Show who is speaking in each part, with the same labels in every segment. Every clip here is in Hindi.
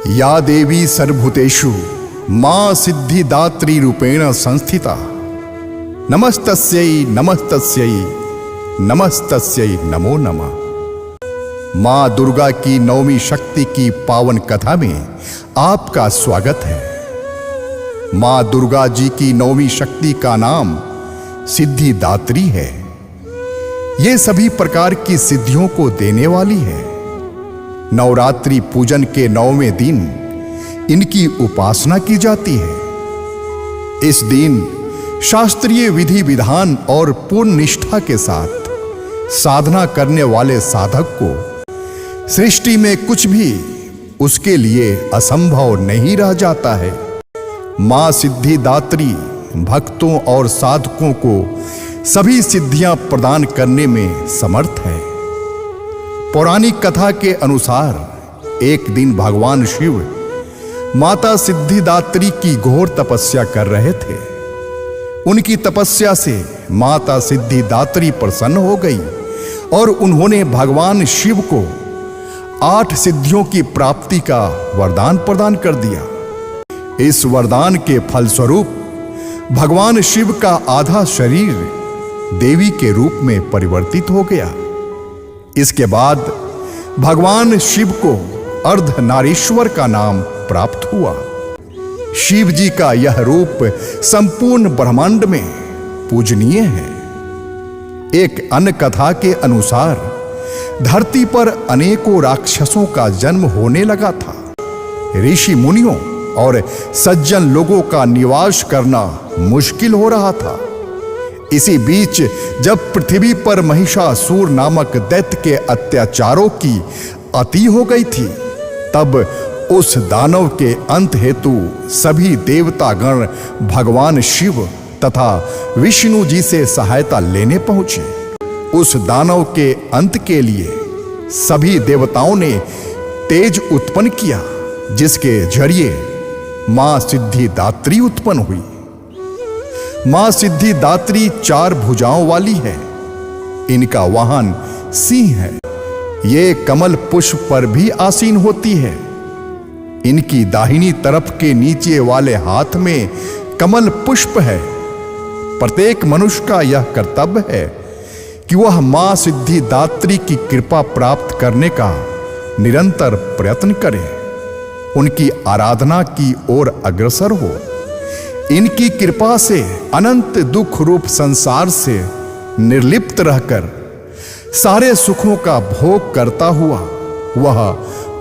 Speaker 1: या देवी सर्वभूतेषु मां सिद्धिदात्री रूपेण संस्थिता नमस्तस्यै नमस्तस्यै नमस्तस्यै नमो नमः। मां दुर्गा की नवमी शक्ति की पावन कथा में आपका स्वागत है। मां दुर्गा जी की नवमी शक्ति का नाम सिद्धिदात्री है। ये सभी प्रकार की सिद्धियों को देने वाली है। नवरात्रि पूजन के 9वें दिन इनकी उपासना की जाती है। इस दिन शास्त्रीय विधि विधान और पूर्ण निष्ठा के साथ साधना करने वाले साधक को सृष्टि में कुछ भी उसके लिए असंभव नहीं रह जाता है। मां सिद्धिदात्री भक्तों और साधकों को सभी सिद्धियां प्रदान करने में समर्थ है। पौराणिक कथा के अनुसार एक दिन भगवान शिव माता सिद्धिदात्री की घोर तपस्या कर रहे थे। उनकी तपस्या से माता सिद्धिदात्री प्रसन्न हो गई और उन्होंने भगवान शिव को 8 सिद्धियों की प्राप्ति का वरदान प्रदान कर दिया। इस वरदान के फलस्वरूप भगवान शिव का आधा शरीर देवी के रूप में परिवर्तित हो गया। इसके बाद भगवान शिव को अर्धनारीश्वर का नाम प्राप्त हुआ। शिव जी का यह रूप संपूर्ण ब्रह्मांड में पूजनीय है। एक अन्य कथा के अनुसार धरती पर अनेकों राक्षसों का जन्म होने लगा था। ऋषि मुनियों और सज्जन लोगों का निवास करना मुश्किल हो रहा था। इसी बीच जब पृथ्वी पर महिषासुर नामक दैत्य के अत्याचारों की अति हो गई थी, तब उस दानव के अंत हेतु सभी देवतागण भगवान शिव तथा विष्णु जी से सहायता लेने पहुंचे। उस दानव के अंत के लिए सभी देवताओं ने तेज उत्पन्न किया, जिसके जरिए मां सिद्धिदात्री उत्पन्न हुई। मां सिद्धिदात्री 4 भुजाओं वाली है। इनका वाहन सिंह है। ये कमल पुष्प पर भी आसीन होती है। इनकी दाहिनी तरफ के नीचे वाले हाथ में कमल पुष्प है। प्रत्येक मनुष्य का यह कर्तव्य है कि वह मां सिद्धिदात्री की कृपा प्राप्त करने का निरंतर प्रयत्न करे, उनकी आराधना की ओर अग्रसर हो। इनकी कृपा से अनंत दुख रूप संसार से निर्लिप्त रहकर सारे सुखों का भोग करता हुआ वह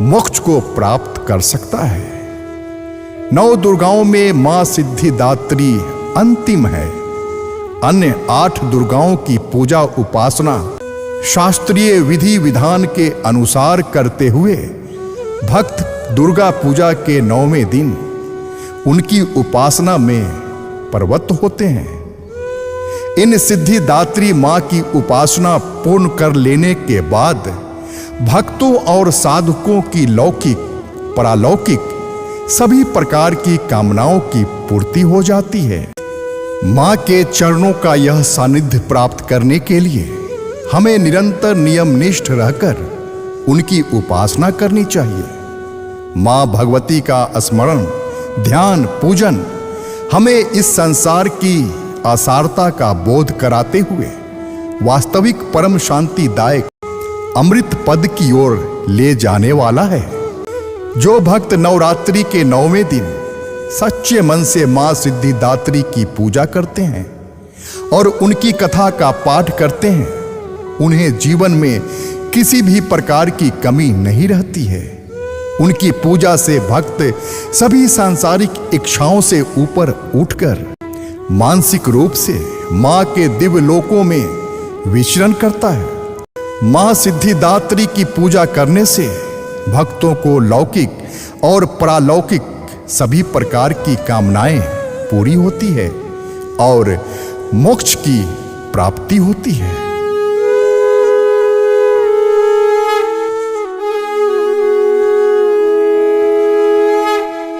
Speaker 1: मोक्ष को प्राप्त कर सकता है। 9 दुर्गाओं में मां सिद्धिदात्री अंतिम है। अन्य 8 दुर्गाओं की पूजा उपासना शास्त्रीय विधि विधान के अनुसार करते हुए भक्त दुर्गा पूजा के 9वें दिन उनकी उपासना में प्रवृत्त होते हैं। इन सिद्धिदात्री मां की उपासना पूर्ण कर लेने के बाद भक्तों और साधकों की लौकिक परालौकिक सभी प्रकार की कामनाओं की पूर्ति हो जाती है। मां के चरणों का यह सानिध्य प्राप्त करने के लिए हमें निरंतर नियमनिष्ठ रहकर उनकी उपासना करनी चाहिए। मां भगवती का स्मरण ध्यान पूजन हमें इस संसार की असारता का बोध कराते हुए वास्तविक परम शांतिदायक अमृत पद की ओर ले जाने वाला है। जो भक्त नवरात्रि के 9वें दिन सच्चे मन से मां सिद्धिदात्री की पूजा करते हैं और उनकी कथा का पाठ करते हैं, उन्हें जीवन में किसी भी प्रकार की कमी नहीं रहती है। उनकी पूजा से भक्त सभी सांसारिक इच्छाओं से ऊपर उठकर मानसिक रूप से मां के दिव्य लोकों में विचरण करता है। मां सिद्धिदात्री की पूजा करने से भक्तों को लौकिक और परालौकिक सभी प्रकार की कामनाएं पूरी होती है और मोक्ष की प्राप्ति होती है।